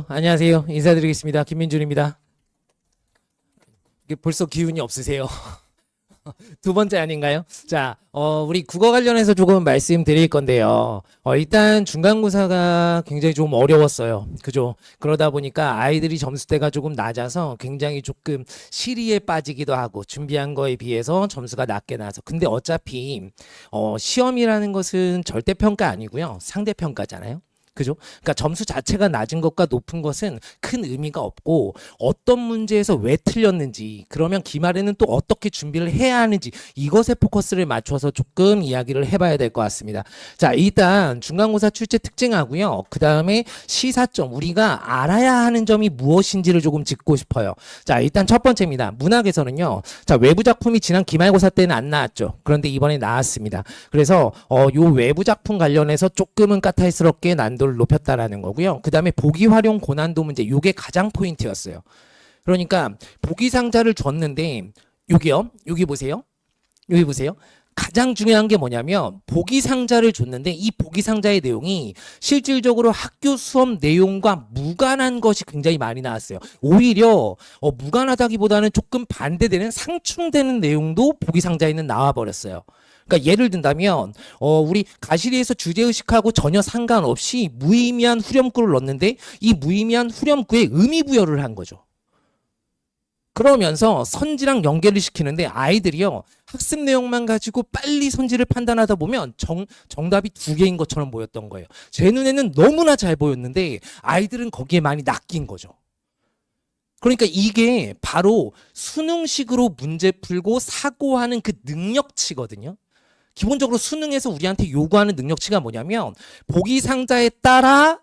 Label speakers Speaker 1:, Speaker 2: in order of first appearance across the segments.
Speaker 1: 안녕하세요. 인사드리겠습니다. 김민준입니다. 이게 벌써 기운이 없으세요? 두 번째 아닌가요? 자, 우리 국어 관련해서 조금 말씀드릴 건데요. 일단 중간고사가 굉장히 좀 어려웠어요. 그죠? 그러다 보니까 아이들이 점수대가 조금 낮아서 굉장히 조금 시리에 빠지기도 하고 준비한 거에 비해서 점수가 낮게 나와서. 근데 어차피 시험이라는 것은 절대평가 아니고요. 상대평가잖아요. 그죠? 그러니까 점수 자체가 낮은 것과 높은 것은 큰 의미가 없고 어떤 문제에서 왜 틀렸는지 그러면 기말에는 또 어떻게 준비를 해야 하는지 이것에 포커스를 맞춰서 조금 이야기를 해봐야 될 것 같습니다. 자, 일단 중간고사 출제 특징하고요. 그 다음에 시사점 우리가 알아야 하는 점이 무엇인지를 조금 짚고 싶어요. 자, 일단 첫 번째입니다. 문학에서는요. 자, 외부 작품이 지난 기말고사 때는 안 나왔죠. 그런데 이번에 나왔습니다. 그래서 요 외부 작품 관련해서 조금은 까탈스럽게 난도를 높였다라는 거고요. 그 다음에 보기 활용 고난도 문제, 요게 가장 포인트였어요. 그러니까 보기 상자를 줬는데 여기요, 여기 보세요. 여기 보세요. 가장 중요한 게 뭐냐면 보기 상자를 줬는데 이 보기 상자의 내용이 실질적으로 학교 수업 내용과 무관한 것이 굉장히 많이 나왔어요. 오히려 무관하다기보다는 조금 반대되는 상충되는 내용도 보기 상자에는 나와버렸어요. 그러니까 예를 든다면 우리 가시리에서 주제의식하고 전혀 상관없이 무의미한 후렴구를 넣었는데 이 무의미한 후렴구에 의미 부여를 한 거죠. 그러면서 선지랑 연계를 시키는데 아이들이요. 학습 내용만 가지고 빨리 선지를 판단하다 보면 정답이 두 개인 것처럼 보였던 거예요. 제 눈에는 너무나 잘 보였는데 아이들은 거기에 많이 낚인 거죠. 그러니까 이게 바로 수능식으로 문제 풀고 사고하는 그 능력치거든요. 기본적으로 수능에서 우리한테 요구하는 능력치가 뭐냐면 보기 상자에 따라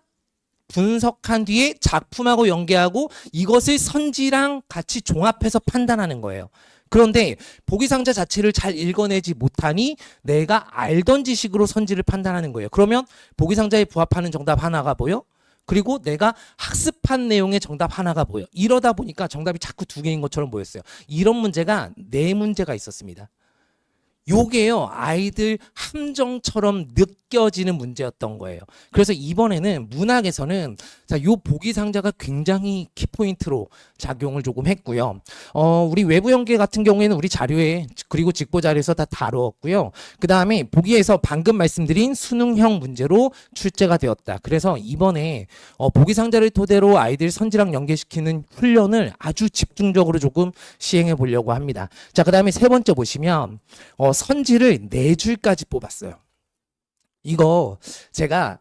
Speaker 1: 분석한 뒤에 작품하고 연계하고 이것을 선지랑 같이 종합해서 판단하는 거예요. 그런데 보기 상자 자체를 잘 읽어내지 못하니 내가 알던 지식으로 선지를 판단하는 거예요. 그러면 보기 상자에 부합하는 정답 하나가 보여? 그리고 내가 학습한 내용의 정답 하나가 보여. 이러다 보니까 정답이 자꾸 두 개인 것처럼 보였어요. 이런 문제가 네 문제가 있었습니다. 요게요, 아이들 함정처럼 느껴지는 문제였던 거예요. 그래서 이번에는 문학에서는 자, 요 보기 상자가 굉장히 키포인트로 작용을 조금 했고요. 우리 외부 연계 같은 경우에는 우리 자료에 그리고 직보 자료에서 다 다루었고요. 그 다음에 보기에서 방금 말씀드린 수능형 문제로 출제가 되었다. 그래서 이번에 보기 상자를 토대로 아이들 선지랑 연계시키는 훈련을 아주 집중적으로 조금 시행해 보려고 합니다. 자, 그 다음에 세 번째 보시면 선지를 4줄까지 뽑았어요. 이거 제가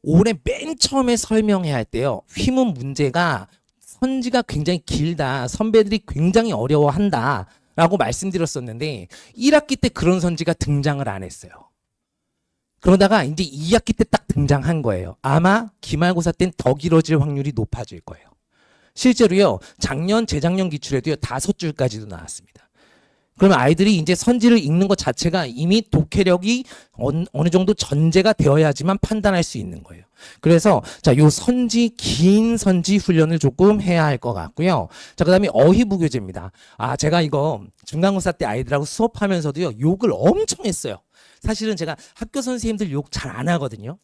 Speaker 1: 올해 맨 처음에 설명해야 할 때요. 휘문 문제가 선지가 굉장히 길다. 선배들이 굉장히 어려워한다. 라고 말씀드렸었는데 1학기 때 그런 선지가 등장을 안 했어요. 그러다가 이제 2학기 때 딱 등장한 거예요. 아마 기말고사 땐 더 길어질 확률이 높아질 거예요. 실제로요. 작년, 재작년 기출에도요. 5줄까지도 나왔습니다. 그러면 아이들이 이제 선지를 읽는 것 자체가 이미 독해력이 어느 정도 전제가 되어야지만 판단할 수 있는 거예요. 그래서 자, 요 선지, 긴 선지 훈련을 조금 해야 할 것 같고요. 자, 그다음에 어휘부교재입니다. 아, 제가 이거 중간고사 때 아이들하고 수업하면서도요. 욕을 엄청 했어요. 사실은 제가 학교 선생님들 욕 잘 안 하거든요.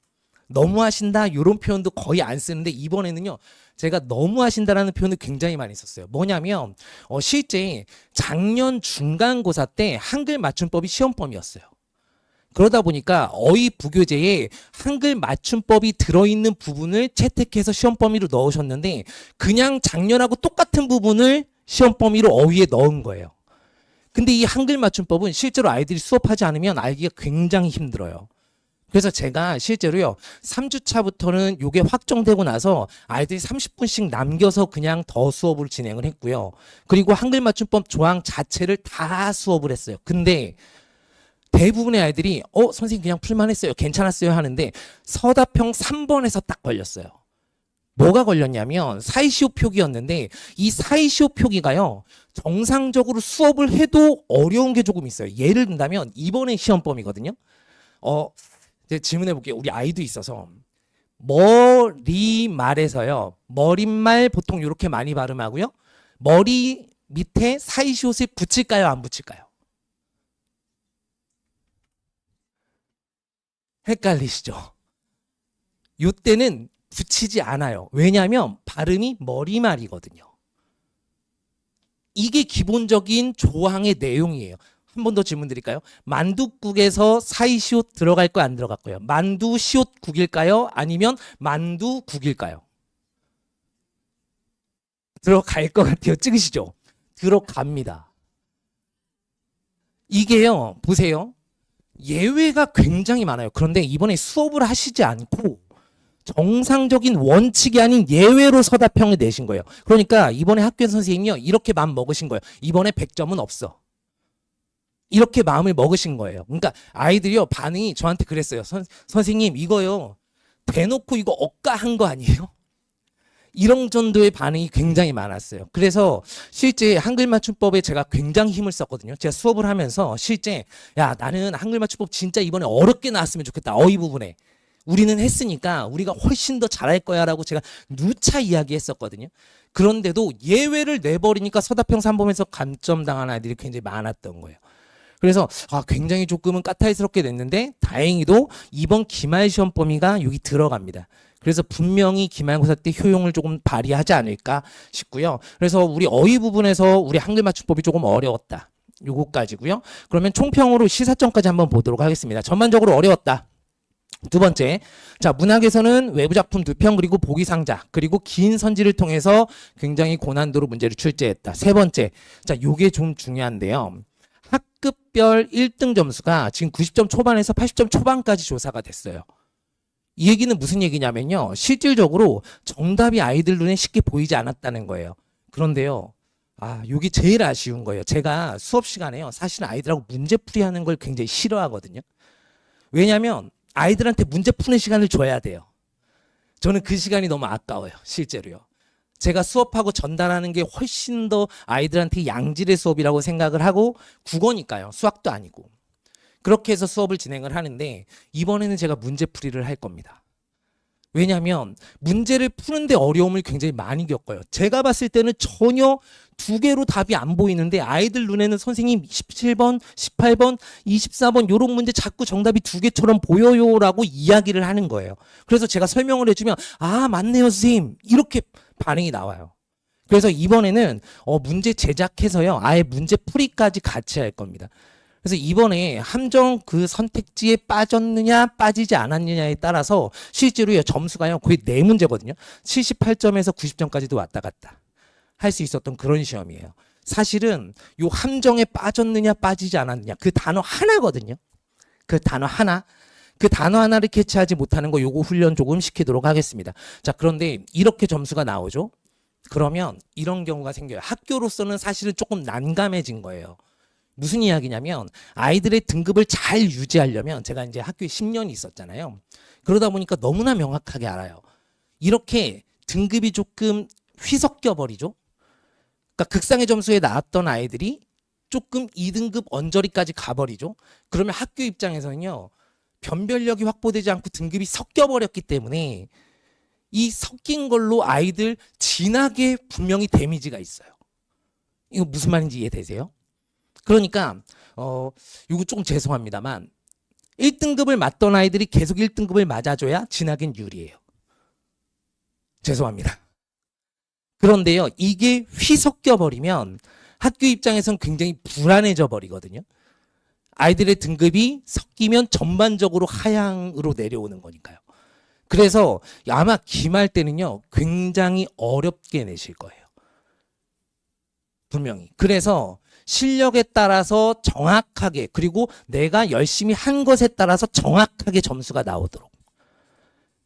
Speaker 1: 너무하신다 이런 표현도 거의 안 쓰는데 이번에는요. 제가 너무하신다라는 표현을 굉장히 많이 썼어요. 뭐냐면 실제 작년 중간고사 때 한글 맞춤법이 시험범위였어요. 그러다 보니까 어휘 부교재에 한글 맞춤법이 들어있는 부분을 채택해서 시험범위로 넣으셨는데 그냥 작년하고 똑같은 부분을 시험범위로 어휘에 넣은 거예요. 근데 이 한글 맞춤법은 실제로 아이들이 수업하지 않으면 알기가 굉장히 힘들어요. 그래서 제가 실제로요 3주차부터는 이게 확정되고 나서 아이들이 30분씩 남겨서 그냥 더 수업을 진행을 했고요. 그리고 한글 맞춤법 조항 자체를 다 수업을 했어요. 근데 대부분의 아이들이 선생님 그냥 풀만 했어요. 괜찮았어요 하는데 서답형 3번에서 딱 걸렸어요. 뭐가 걸렸냐면 사이시오 표기였는데 이 사이시오 표기가요 정상적으로 수업을 해도 어려운 게 조금 있어요. 예를 든다면 이번에 시험범위거든요. 제가 질문해 볼게요. 우리 아이도 있어서 머리말에서요. 머릿말 보통 이렇게 많이 발음하고요. 머리 밑에 사이시옷을 붙일까요? 안 붙일까요? 헷갈리시죠? 이때는 붙이지 않아요. 왜냐하면 발음이 머리말이거든요. 이게 기본적인 조항의 내용이에요. 한 번 더 질문 드릴까요? 만두국에서 사이시옷 들어갈 거 안 들어갈 거예요? 만두 시옷 국일까요? 아니면 만두국일까요? 들어갈 것 같아요. 찍으시죠? 들어갑니다. 이게요, 보세요. 예외가 굉장히 많아요. 그런데 이번에 수업을 하시지 않고 정상적인 원칙이 아닌 예외로 서답형을 내신 거예요. 그러니까 이번에 학교 선생님이요, 이렇게 마음 먹으신 거예요. 이번에 100점은 없어. 이렇게 마음을 먹으신 거예요. 그러니까 아이들이요, 반응이 저한테 그랬어요. 선생님, 이거요, 대놓고 이거 억까한 거 아니에요? 이런 정도의 반응이 굉장히 많았어요. 그래서 실제 한글 맞춤법에 제가 굉장히 힘을 썼거든요. 제가 수업을 하면서 실제, 야, 나는 한글 맞춤법 진짜 이번에 어렵게 나왔으면 좋겠다. 어휘 부분에. 우리는 했으니까 우리가 훨씬 더 잘할 거야 라고 제가 누차 이야기했었거든요. 그런데도 예외를 내버리니까 서답형 3범에서 감점당한 아이들이 굉장히 많았던 거예요. 그래서 굉장히 조금은 까탈스럽게 됐는데 다행히도 이번 기말 시험 범위가 여기 들어갑니다. 그래서 분명히 기말고사 때 효용을 조금 발휘하지 않을까 싶고요. 그래서 우리 어휘 부분에서 우리 한글 맞춤법이 조금 어려웠다. 요거까지고요. 그러면 총평으로 시사점까지 한번 보도록 하겠습니다. 전반적으로 어려웠다. 두 번째, 자, 문학에서는 외부 작품 2편 그리고 보기 상자 그리고 긴 선지를 통해서 굉장히 고난도로 문제를 출제했다. 세 번째, 자, 요게 좀 중요한데요. 학급별 1등 점수가 지금 90점 초반에서 80점 초반까지 조사가 됐어요. 이 얘기는 무슨 얘기냐면요, 실질적으로 정답이 아이들 눈에 쉽게 보이지 않았다는 거예요. 그런데요, 요게 제일 아쉬운 거예요. 제가 수업 시간에요, 사실 아이들하고 문제풀이 하는 걸 굉장히 싫어하거든요. 왜냐하면 아이들한테 문제 푸는 시간을 줘야 돼요. 저는 그 시간이 너무 아까워요. 실제로요. 제가 수업하고 전달하는 게 훨씬 더 아이들한테 양질의 수업이라고 생각을 하고, 국어니까요. 수학도 아니고. 그렇게 해서 수업을 진행을 하는데 이번에는 제가 문제풀이를 할 겁니다. 왜냐하면 문제를 푸는데 어려움을 굉장히 많이 겪어요. 제가 봤을 때는 전혀 두 개로 답이 안 보이는데 아이들 눈에는 선생님 17번, 18번, 24번 이런 문제 자꾸 정답이 두 개처럼 보여요라고 이야기를 하는 거예요. 그래서 제가 설명을 해주면 맞네요 선생님, 이렇게 반응이 나와요. 그래서 이번에는 문제 제작해서요, 아예 문제풀이까지 같이 할 겁니다. 그래서 이번에 함정 그 선택지에 빠졌느냐 빠지지 않았느냐에 따라서 실제로 점수가요 거의 4문제거든요. 78점에서 90점까지도 왔다 갔다 할 수 있었던 그런 시험이에요. 사실은 요 함정에 빠졌느냐 빠지지 않았느냐 그 단어 하나거든요. 그 단어 하나. 그 단어 하나를 캐치하지 못하는 거 요거 훈련 조금 시키도록 하겠습니다. 자, 그런데 이렇게 점수가 나오죠. 그러면 이런 경우가 생겨요. 학교로서는 사실은 조금 난감해진 거예요. 무슨 이야기냐면 아이들의 등급을 잘 유지하려면, 제가 이제 학교에 10년이 있었잖아요. 그러다 보니까 너무나 명확하게 알아요. 이렇게 등급이 조금 휘섞여 버리죠. 그러니까 극상의 점수에 나왔던 아이들이 조금 2등급 언저리까지 가버리죠. 그러면 학교 입장에서는요, 변별력이 확보되지 않고 등급이 섞여 버렸기 때문에 이 섞인 걸로 아이들 진학에 분명히 데미지가 있어요. 이거 무슨 말인지 이해되세요? 그러니까 이거 조금 죄송합니다만 1등급을 맞던 아이들이 계속 1등급을 맞아줘야 진학엔 유리해요. 죄송합니다. 그런데요, 이게 휘섞여 버리면 학교 입장에선 굉장히 불안해져 버리거든요. 아이들의 등급이 섞이면 전반적으로 하향으로 내려오는 거니까요. 그래서 아마 기말 때는요 굉장히 어렵게 내실 거예요. 분명히. 그래서 실력에 따라서 정확하게, 그리고 내가 열심히 한 것에 따라서 정확하게 점수가 나오도록.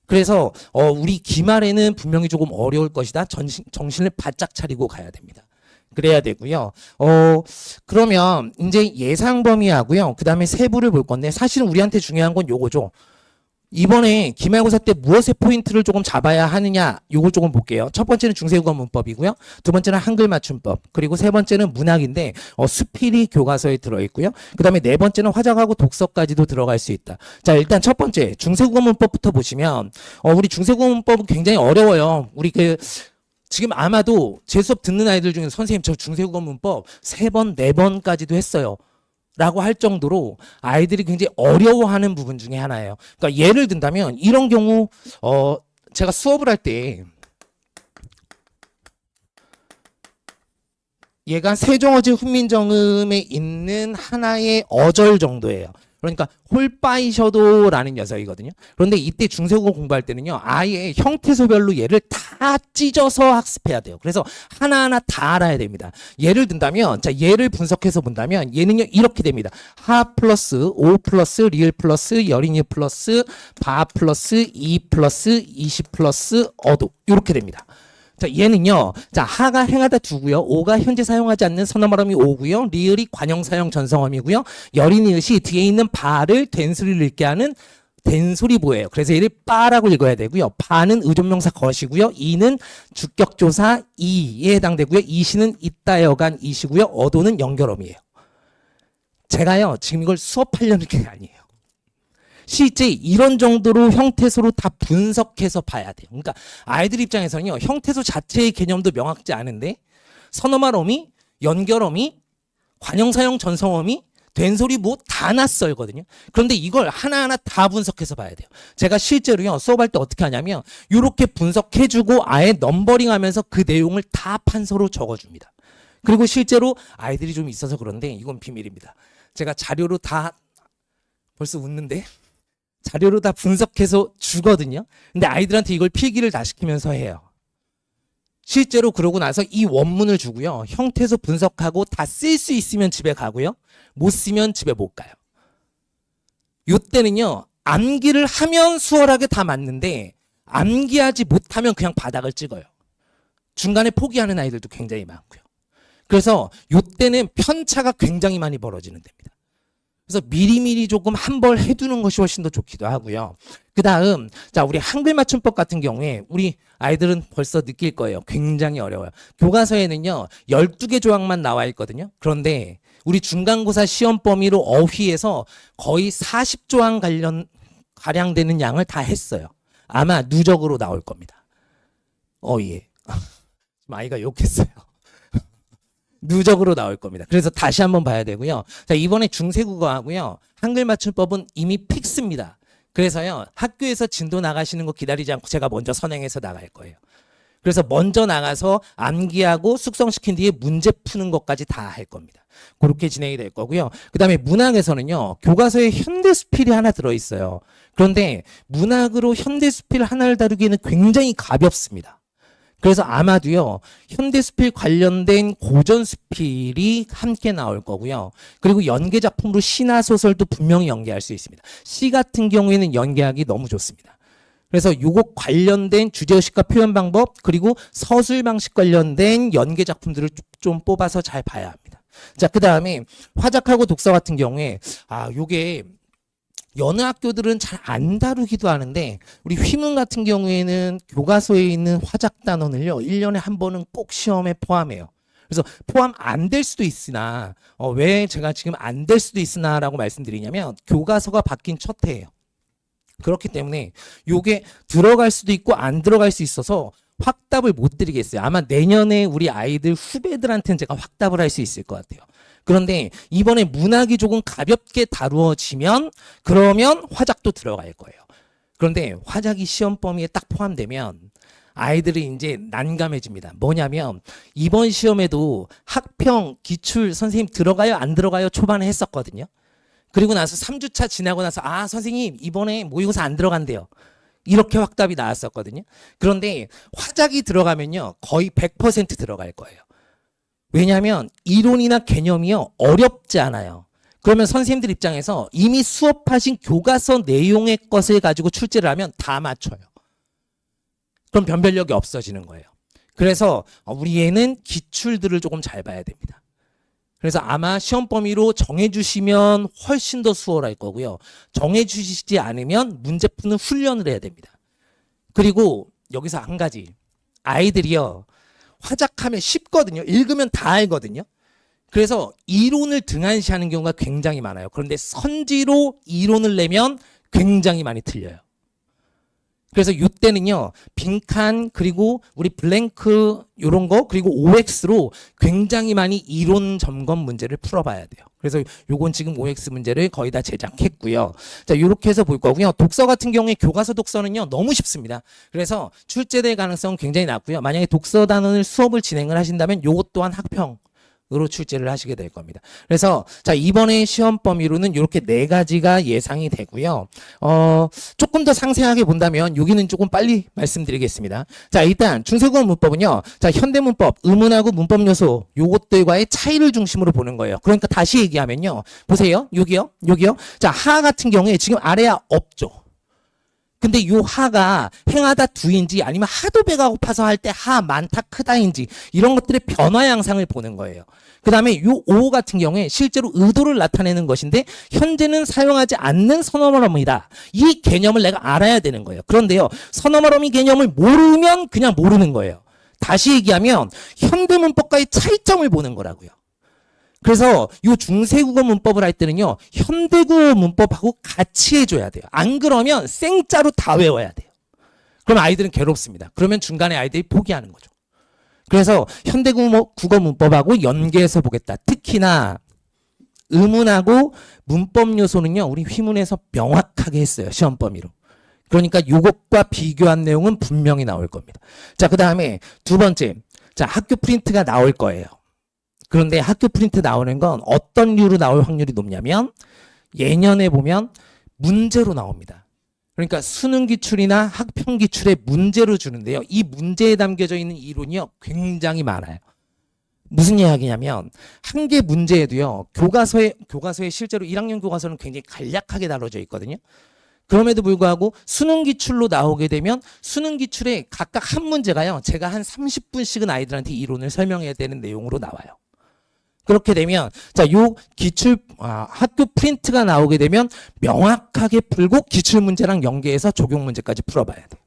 Speaker 1: 그래서 우리 기말에는 분명히 조금 어려울 것이다. 정신을 바짝 차리고 가야 됩니다. 그래야 되고요. 그러면 이제 예상 범위하고요, 그 다음에 세부를 볼 건데, 사실은 우리한테 중요한 건 요거죠. 이번에 기말고사 때 무엇의 포인트를 조금 잡아야 하느냐, 요걸 조금 볼게요. 첫 번째는 중세국어 문법이고요. 두 번째는 한글 맞춤법, 그리고 세 번째는 문학인데 수필이 교과서에 들어있고요. 그 다음에 네 번째는 화작하고 독서까지도 들어갈 수 있다. 자, 일단 첫 번째 중세국어 문법부터 보시면 우리 중세국어 문법은 굉장히 어려워요. 우리 지금 아마도 제 수업 듣는 아이들 중에 선생님 저 중세국어 문법 3번, 4번까지도 했어요 라고 할 정도로 아이들이 굉장히 어려워하는 부분 중에 하나예요. 그러니까 예를 든다면 이런 경우 제가 수업을 할 때 얘가 세종어지 훈민정음에 있는 하나의 어절 정도예요. 그러니까 홀바이셔도라는 녀석이거든요. 그런데 이때 중세국어 공부할 때는요, 아예 형태소별로 얘를 다 찢어서 학습해야 돼요. 그래서 하나하나 다 알아야 됩니다. 예를 든다면, 자, 얘를 분석해서 본다면 얘는요 이렇게 됩니다. 하 플러스 오 플러스 리을 플러스 여린이 플러스 바 플러스 이 플러스 이시 플러스 어도 이렇게 됩니다. 자, 얘는요, 자, 하가 행하다 두고요, 오가 현재 사용하지 않는 선어말음이 오고요, 리을이 관형사용 전성어이고요, 여린이릇이 뒤에 있는 바를 된소리를 읽게 하는 된소리보예요. 그래서 얘를 빠라고 읽어야 되고요. 바는 의존명사 것이고요. 이는 주격조사 이에 해당되고요. 이시는 있다 여간 이시고요. 어도는 연결어미예요. 제가요, 지금 이걸 수업하려는 게 아니에요. 실제 이런 정도로 형태소로 다 분석해서 봐야 돼요. 그러니까 아이들 입장에서는요, 형태소 자체의 개념도 명확지 않은데 선어말 어미, 연결 어미, 관형사용 전성어미, 된소리 뭐 다 낯설거든요. 그런데 이걸 하나하나 다 분석해서 봐야 돼요. 제가 실제로요, 수업할 때 어떻게 하냐면 이렇게 분석해주고 아예 넘버링하면서 그 내용을 다 판서로 적어줍니다. 그리고 실제로 아이들이 좀 있어서 그런데 이건 비밀입니다. 제가 자료로 다 벌써 웃는데 자료로 다 분석해서 주거든요. 근데 아이들한테 이걸 필기를 다 시키면서 해요. 실제로 그러고 나서 이 원문을 주고요. 형태소 분석하고 다 쓸 수 있으면 집에 가고요. 못 쓰면 집에 못 가요. 요때는요. 암기를 하면 수월하게 다 맞는데 암기하지 못하면 그냥 바닥을 찍어요. 중간에 포기하는 아이들도 굉장히 많고요. 그래서 요때는 편차가 굉장히 많이 벌어지는 데입니다. 그래서 미리미리 조금 한 벌 해두는 것이 훨씬 더 좋기도 하고요. 그 다음, 자, 우리 한글 맞춤법 같은 경우에 우리 아이들은 벌써 느낄 거예요. 굉장히 어려워요. 교과서에는요, 12개 조항만 나와 있거든요. 그런데 우리 중간고사 시험 범위로 어휘에서 거의 40조항 가량 되는 양을 다 했어요. 아마 누적으로 나올 겁니다. 예. 아이가 욕했어요. 누적으로 나올 겁니다. 그래서 다시 한번 봐야 되고요. 자, 이번에 중세국어 하고요. 한글 맞춤법은 이미 픽스입니다. 그래서요, 학교에서 진도 나가시는 거 기다리지 않고 제가 먼저 선행해서 나갈 거예요. 그래서 먼저 나가서 암기하고 숙성시킨 뒤에 문제 푸는 것까지 다 할 겁니다. 그렇게 진행이 될 거고요. 그 다음에 문학에서는요, 교과서에 현대수필이 하나 들어있어요. 그런데 문학으로 현대수필 하나를 다루기에는 굉장히 가볍습니다. 그래서 아마도요, 현대수필 관련된 고전수필이 함께 나올 거고요. 그리고 연계작품으로 시나 소설도 분명히 연계할 수 있습니다. 시 같은 경우에는 연계하기 너무 좋습니다. 그래서 요거 관련된 주제의식과 표현 방법, 그리고 서술 방식 관련된 연계작품들을 좀 뽑아서 잘 봐야 합니다. 자, 그 다음에 화작하고 독서 같은 경우에, 요게 여느 학교들은 잘 안 다루기도 하는데 우리 휘문 같은 경우에는 교과서에 있는 화작 단원을요 1년에 한 번은 꼭 시험에 포함해요. 그래서 포함 안 될 수도 있으나 왜 제가 지금 안 될 수도 있으나 라고 말씀드리냐면 교과서가 바뀐 첫 해예요. 그렇기 때문에 요게 들어갈 수도 있고 안 들어갈 수 있어서 확답을 못 드리겠어요. 아마 내년에 우리 아이들 후배들한테는 제가 확답을 할 수 있을 것 같아요. 그런데 이번에 문학이 조금 가볍게 다루어지면 그러면 화작도 들어갈 거예요. 그런데 화작이 시험 범위에 딱 포함되면 아이들이 이제 난감해집니다. 뭐냐면 이번 시험에도 학평, 기출 선생님 들어가요? 안 들어가요? 초반에 했었거든요. 그리고 나서 3주차 지나고 나서 선생님 이번에 모의고사 안 들어간대요. 이렇게 확답이 나왔었거든요. 그런데 화작이 들어가면요 거의 100% 들어갈 거예요. 왜냐하면 이론이나 개념이요 어렵지 않아요. 그러면 선생님들 입장에서 이미 수업하신 교과서 내용의 것을 가지고 출제를 하면 다 맞춰요. 그럼 변별력이 없어지는 거예요. 그래서 우리 애는 기출들을 조금 잘 봐야 됩니다. 그래서 아마 시험 범위로 정해주시면 훨씬 더 수월할 거고요. 정해주시지 않으면 문제 푸는 훈련을 해야 됩니다. 그리고 여기서 한 가지, 아이들이요 화작하면 쉽거든요. 읽으면 다 알거든요. 그래서 이론을 등한시하는 경우가 굉장히 많아요. 그런데 선지로 이론을 내면 굉장히 많이 틀려요. 그래서 이때는요 빈칸 그리고 우리 블랭크 이런 거 그리고 OX로 굉장히 많이 이론 점검 문제를 풀어봐야 돼요. 그래서 그래서 요건 지금 OX 문제를 거의 다 제작했고요. 자, 이렇게 해서 볼 거고요. 독서 같은 경우에 교과서 독서는요, 너무 쉽습니다. 그래서 출제될 가능성은 굉장히 낮고요. 만약에 독서 단원을 수업을 진행을 하신다면 요것 또한 학평 으로 출제를 하시게 될 겁니다. 그래서 자, 이번에 시험 범위로는 이렇게 네 가지가 예상이 되고요. 조금 더 상세하게 본다면 여기는 조금 빨리 말씀드리겠습니다. 자, 일단 중세국어 문법은요. 자, 현대문법, 의문하고 문법 요소 요것들과의 차이를 중심으로 보는 거예요. 그러니까 다시 얘기하면요. 보세요. 여기요. 자, 하 같은 경우에 지금 아래야 없죠. 근데 요 하가 행하다 두인지 아니면 하도 배가 고파서 할 때 하 많다 크다인지 이런 것들의 변화 양상을 보는 거예요. 그 다음에 요 오 같은 경우에 실제로 의도를 나타내는 것인데 현재는 사용하지 않는 선어머럼이다. 이 개념을 내가 알아야 되는 거예요. 그런데요. 선어머럼이 개념을 모르면 그냥 모르는 거예요. 다시 얘기하면 현대문법과의 차이점을 보는 거라고요. 그래서 이 중세국어 문법을 할 때는요. 현대국어 문법하고 같이 해줘야 돼요. 안 그러면 생짜로 다 외워야 돼요. 그럼 아이들은 괴롭습니다. 그러면 중간에 아이들이 포기하는 거죠. 그래서 현대국어 문법하고 연계해서 보겠다. 특히나 의문하고 문법 요소는요. 우리 휘문에서 명확하게 했어요. 시험 범위로. 그러니까 이것과 비교한 내용은 분명히 나올 겁니다. 자, 그 다음에 두 번째. 자, 학교 프린트가 나올 거예요. 그런데 학교 프린트 나오는 건 어떤 류로 나올 확률이 높냐면 예년에 보면 문제로 나옵니다. 그러니까 수능 기출이나 학평 기출에 문제로 주는데요. 이 문제에 담겨져 있는 이론이요. 굉장히 많아요. 무슨 이야기냐면 한 개 문제에도요. 교과서에 실제로 1학년 교과서는 굉장히 간략하게 다뤄져 있거든요. 그럼에도 불구하고 수능 기출로 나오게 되면 수능 기출에 각각 한 문제가요. 제가 한 30분씩은 아이들한테 이론을 설명해야 되는 내용으로 나와요. 그렇게 되면 자, 요 학교 프린트가 나오게 되면 명확하게 풀고 기출 문제랑 연계해서 적용 문제까지 풀어봐야 돼요.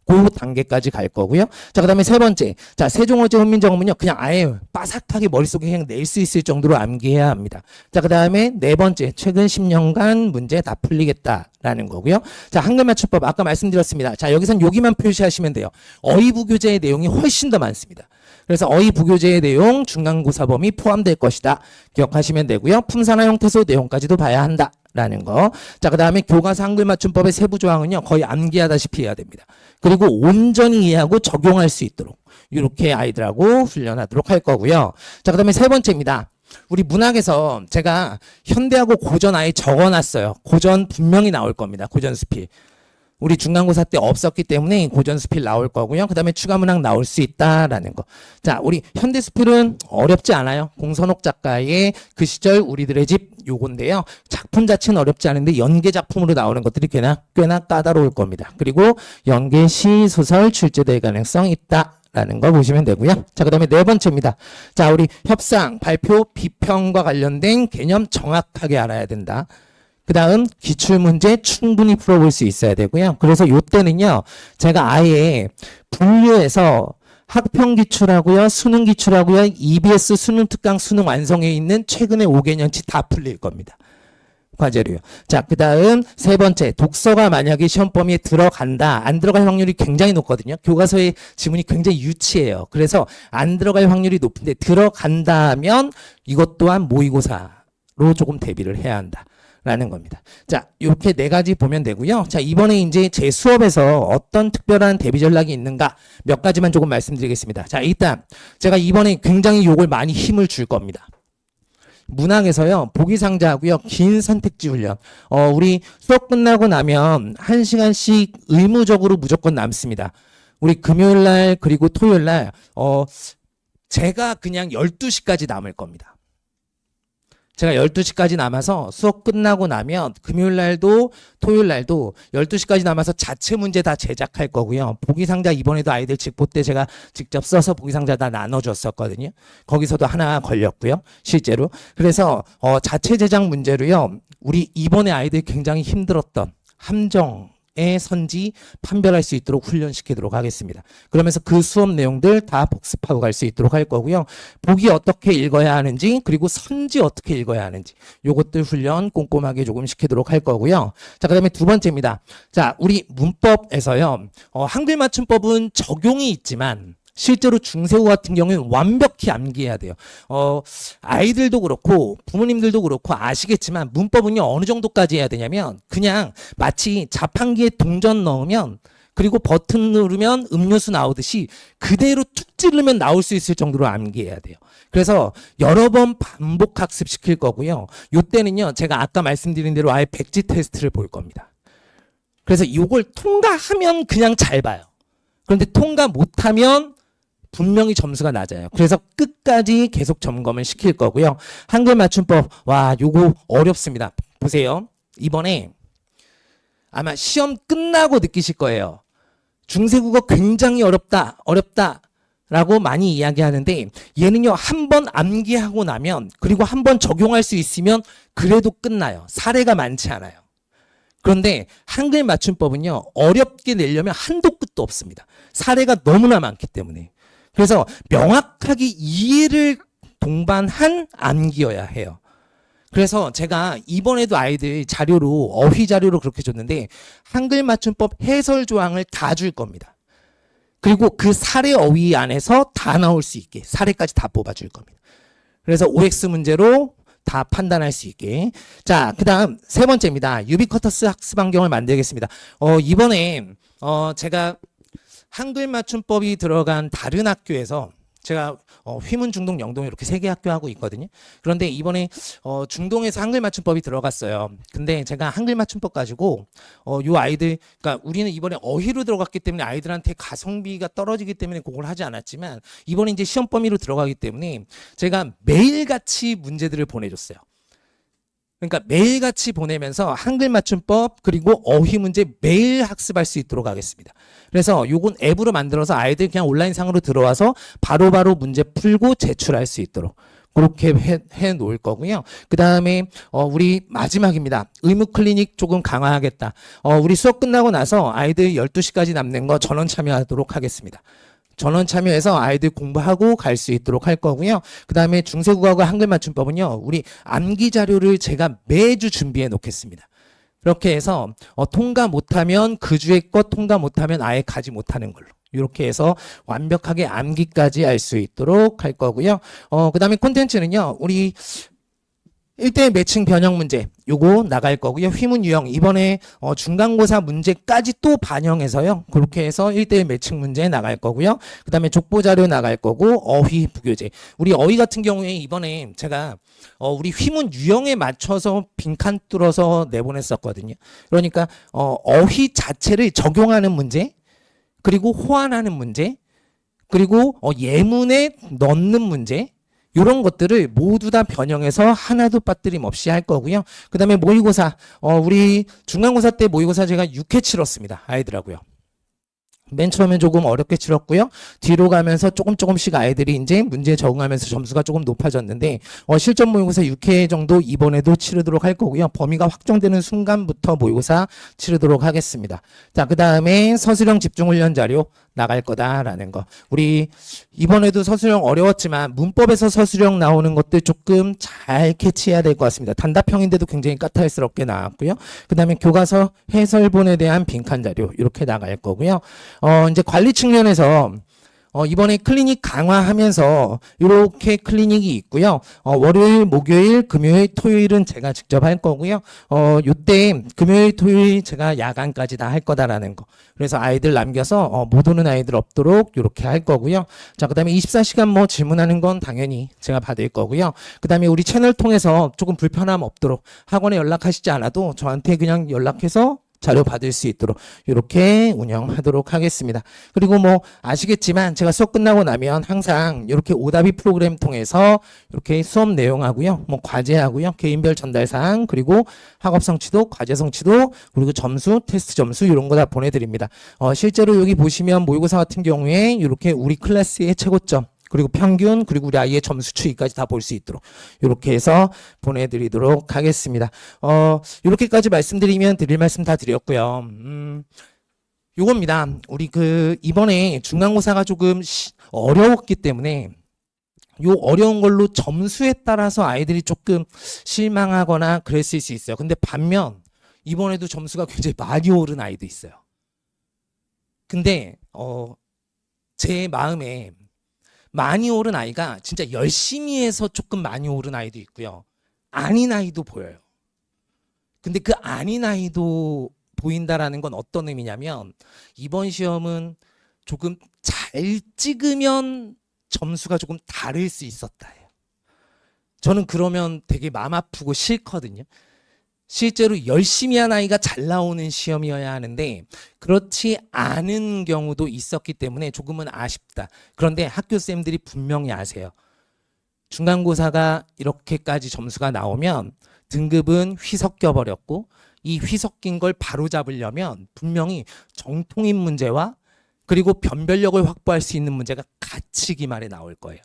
Speaker 1: 그 단계까지 갈 거고요. 자, 그다음에 세 번째. 자, 세종어제 훈민정음은요. 그냥 아예 빠삭하게 머릿속에 그냥 낼 수 있을 정도로 암기해야 합니다. 자, 그다음에 네 번째. 최근 10년간 문제 다 풀리겠다라는 거고요. 자, 한글 맞춤법 아까 말씀드렸습니다. 자, 여기선 여기만 표시하시면 돼요. 어휘부교재의 내용이 훨씬 더 많습니다. 그래서 어휘부교재의 내용 중간고사 범위 포함될 것이다. 기억하시면 되고요. 품사나 형태소 내용까지도 봐야 한다. 라는 거. 자, 그 다음에 교과서 한글 맞춤법의 세부 조항은요, 거의 암기하다시피 해야 됩니다. 그리고 온전히 이해하고 적용할 수 있도록 이렇게 아이들하고 훈련하도록 할 거고요. 자, 그 다음에 세 번째입니다. 우리 문학에서 제가 현대하고 고전 아예 적어놨어요. 고전 분명히 나올 겁니다. 고전 스필. 우리 중간고사 때 없었기 때문에 고전 스필 나올 거고요. 그 다음에 추가 문학 나올 수 있다라는 거. 자, 우리 현대 스필은 어렵지 않아요. 공선옥 작가의 그 시절 우리들의 집 요건데요. 작품 자체는 어렵지 않은데 연계 작품으로 나오는 것들이 꽤나 까다로울 겁니다. 그리고 연계 시, 소설 출제될 가능성 있다. 라는 거 보시면 되고요. 자, 그 다음에 네 번째입니다. 자, 우리 협상, 발표, 비평과 관련된 개념 정확하게 알아야 된다. 그 다음 기출문제 충분히 풀어볼 수 있어야 되고요. 그래서 요때는요. 제가 아예 분류해서 학평 기출하고요. 수능 기출하고요. EBS 수능 특강 수능 완성에 있는 최근의 5개년치 다 풀릴 겁니다. 과제로요. 자, 그 다음 세 번째 독서가 만약에 시험 범위에 들어간다. 안 들어갈 확률이 굉장히 높거든요. 교과서의 지문이 굉장히 유치해요. 그래서 안 들어갈 확률이 높은데 들어간다면 이것 또한 모의고사로 조금 대비를 해야 한다. 라는 겁니다. 자, 이렇게 네 가지 보면 되고요. 자, 이번에 이제 제 수업에서 어떤 특별한 대비 전략이 있는가 몇 가지만 조금 말씀드리겠습니다. 자, 일단 제가 이번에 굉장히 요걸 많이 힘을 줄 겁니다. 문학에서요, 보기 상자하고요, 긴 선택지 훈련. 우리 수업 끝나고 나면 1시간씩 의무적으로 무조건 남습니다. 우리 금요일 날 그리고 토요일 날 제가 그냥 12시까지 남을 겁니다. 제가 12시까지 남아서 수업 끝나고 나면 금요일 날도 토요일 날도 12시까지 남아서 자체 문제 다 제작할 거고요. 보기상자 이번에도 아이들 직보 때 제가 직접 써서 보기상자 다 나눠줬었거든요. 거기서도 하나 걸렸고요. 실제로. 그래서 자체 제작 문제로요. 우리 이번에 아이들 굉장히 힘들었던 함정의 선지 판별할 수 있도록 훈련시키도록 하겠습니다. 그러면서 그 수업 내용들 다 복습하고 갈 수 있도록 할 거고요. 보기 어떻게 읽어야 하는지 그리고 선지 어떻게 읽어야 하는지 요것들 훈련 꼼꼼하게 조금 시키도록 할 거고요. 자, 그 다음에 두 번째입니다. 자, 우리 문법에서요. 한글 맞춤법은 적용이 있지만 실제로 중세고 같은 경우에는 완벽히 암기해야 돼요. 아이들도 그렇고 부모님들도 그렇고 아시겠지만 문법은요 어느 정도까지 해야 되냐면 그냥 마치 자판기에 동전 넣으면 그리고 버튼 누르면 음료수 나오듯이 그대로 툭 찌르면 나올 수 있을 정도로 암기해야 돼요. 그래서 여러 번 반복 학습시킬 거고요. 요때는요 제가 아까 말씀드린 대로 아예 백지 테스트를 볼 겁니다. 그래서 이걸 통과하면 그냥 잘 봐요. 그런데 통과 못하면 분명히 점수가 낮아요. 그래서 끝까지 계속 점검을 시킬 거고요. 한글 맞춤법, 와, 요거 어렵습니다. 보세요. 이번에 아마 시험 끝나고 느끼실 거예요. 중세국어 굉장히 어렵다라고 많이 이야기하는데 얘는요, 한 번 암기하고 나면 그리고 한 번 적용할 수 있으면 그래도 끝나요. 사례가 많지 않아요. 그런데 한글 맞춤법은요, 어렵게 내려면 한도 끝도 없습니다. 사례가 너무나 많기 때문에. 그래서 명확하게 이해를 동반한 암기여야 해요. 그래서 제가 이번에도 아이들 자료로 어휘 자료로 그렇게 줬는데 한글 맞춤법 해설 조항을 다 줄 겁니다. 그리고 그 사례 어휘 안에서 다 나올 수 있게 사례까지 다 뽑아줄 겁니다. 그래서 OX 문제로 다 판단할 수 있게. 자, 그 다음 세 번째입니다. 유비쿼터스 학습 환경을 만들겠습니다. 이번에 제가 한글 맞춤법이 들어간 다른 학교에서 제가 휘문, 중동, 영동 이렇게 세 개 학교 하고 있거든요. 그런데 이번에 중동에서 한글 맞춤법이 들어갔어요. 근데 제가 한글 맞춤법 가지고 요 아이들, 그러니까 우리는 이번에 어휘로 들어갔기 때문에 아이들한테 가성비가 떨어지기 때문에 그걸 하지 않았지만 이번에 이제 시험 범위로 들어가기 때문에 제가 매일같이 문제들을 보내줬어요. 그러니까 매일같이 보내면서 한글 맞춤법 그리고 어휘 문제 매일 학습할 수 있도록 하겠습니다. 그래서 요건 앱으로 만들어서 아이들 그냥 온라인상으로 들어와서 바로바로 문제 풀고 제출할 수 있도록 그렇게 해 놓을 거고요. 그 다음에 우리 마지막입니다. 의무 클리닉 조금 강화하겠다. 우리 수업 끝나고 나서 아이들 12시까지 남는 거 전원 참여하도록 하겠습니다. 전원 참여해서 아이들 공부하고 갈 수 있도록 할 거고요. 그 다음에 중세국어과 한글 맞춤법은요. 우리 암기 자료를 제가 매주 준비해 놓겠습니다. 그렇게 해서 통과 못하면 그 주에 것 통과 못하면 아예 가지 못하는 걸로. 이렇게 해서 완벽하게 암기까지 할 수 있도록 할 거고요. 그 다음에 콘텐츠는요. 우리 1대1 매칭 변형 문제 요거 나갈 거고요. 휘문 유형 이번에 중간고사 문제까지 또 반영해서요. 그렇게 해서 1대1 매칭 문제 나갈 거고요. 그 다음에 족보 자료 나갈 거고 어휘 부교재. 우리 어휘 같은 경우에 이번에 제가 우리 휘문 유형에 맞춰서 빈칸 뚫어서 내보냈었거든요. 그러니까 어휘 자체를 적용하는 문제 그리고 호환하는 문제 그리고 예문에 넣는 문제 이런 것들을 모두 다 변형해서 하나도 빠뜨림 없이 할 거고요. 그 다음에 모의고사, 우리 중간고사 때 모의고사 제가 6회 치렀습니다. 아이들하고요. 맨 처음엔 조금 어렵게 치렀고요. 뒤로 가면서 조금씩 아이들이 이제 문제에 적응하면서 점수가 조금 높아졌는데 실전 모의고사 6회 정도 이번에도 치르도록 할 거고요. 범위가 확정되는 순간부터 모의고사 치르도록 하겠습니다. 자, 그 다음에 서술형 집중훈련 자료 나갈 거다라는 거. 우리 이번에도 서술형 어려웠지만 문법에서 서술형 나오는 것들 조금 잘 캐치해야 될 것 같습니다. 단답형인데도 굉장히 까탈스럽게 나왔고요. 그 다음에 교과서 해설본에 대한 빈칸 자료 이렇게 나갈 거고요. 이제 관리 측면에서 이번에 클리닉 강화하면서 이렇게 클리닉이 있고요. 월요일, 목요일, 금요일, 토요일은 제가 직접 할 거고요. 요때 금요일, 토요일 제가 야간까지 다 할 거다라는 거. 그래서 아이들 남겨서 못 오는 아이들 없도록 이렇게 할 거고요. 자, 그다음에 24시간 뭐 질문하는 건 당연히 제가 받을 거고요. 그다음에 우리 채널 통해서 조금 불편함 없도록 학원에 연락하시지 않아도 저한테 그냥 연락해서 자료 받을 수 있도록 이렇게 운영하도록 하겠습니다. 그리고 뭐 아시겠지만 제가 수업 끝나고 나면 항상 이렇게 오답이 프로그램 통해서 이렇게 수업 내용하고요. 뭐 과제하고요. 개인별 전달사항 그리고 학업 성취도, 과제 성취도 그리고 점수, 테스트 점수 이런 거 다 보내드립니다. 실제로 여기 보시면 모의고사 같은 경우에 이렇게 우리 클래스의 최고점 그리고 평균 그리고 우리 아이의 점수 추이까지 다 볼 수 있도록 이렇게 해서 보내드리도록 하겠습니다. 이렇게까지 말씀드리면 드릴 말씀 다 드렸고요. 요겁니다. 우리 이번에 중간고사가 조금 어려웠기 때문에 요 어려운 걸로 점수에 따라서 아이들이 조금 실망하거나 그랬을 수 있어요. 근데 반면 이번에도 점수가 굉장히 많이 오른 아이도 있어요. 근데 제 마음에 많이 오른 아이가 진짜 열심히 해서 조금 많이 오른 아이도 있고요. 아닌 아이도 보여요. 근데 그 아닌 아이도 보인다라는 건 어떤 의미냐면 이번 시험은 조금 잘 찍으면 점수가 조금 다를 수 있었다예요. 저는 그러면 되게 마음 아프고 싫거든요. 실제로 열심히 한 아이가 잘 나오는 시험이어야 하는데 그렇지 않은 경우도 있었기 때문에 조금은 아쉽다. 그런데 학교쌤들이 분명히 아세요. 중간고사가 이렇게까지 점수가 나오면 등급은 휘섞여 버렸고 이 휘섞인 걸 바로잡으려면 분명히 정통인 문제와 그리고 변별력을 확보할 수 있는 문제가 같이 기말에 나올 거예요.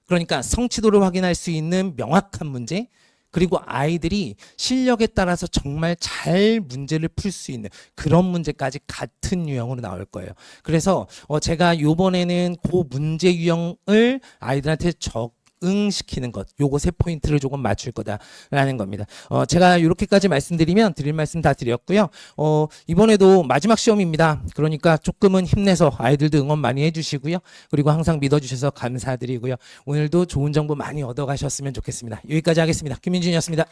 Speaker 1: 그러니까 성취도를 확인할 수 있는 명확한 문제, 그리고 아이들이 실력에 따라서 정말 잘 문제를 풀 수 있는 그런 문제까지 같은 유형으로 나올 거예요. 그래서 제가 이번에는 그 문제 유형을 아이들한테 적응시키는 것, 요거 세 포인트를 조금 맞출 거다라는 겁니다. 제가 이렇게까지 말씀드리면 드릴 말씀 다 드렸고요. 이번에도 마지막 시험입니다. 그러니까 조금은 힘내서 아이들도 응원 많이 해주시고요. 그리고 항상 믿어주셔서 감사드리고요. 오늘도 좋은 정보 많이 얻어가셨으면 좋겠습니다. 여기까지 하겠습니다. 김민준이었습니다.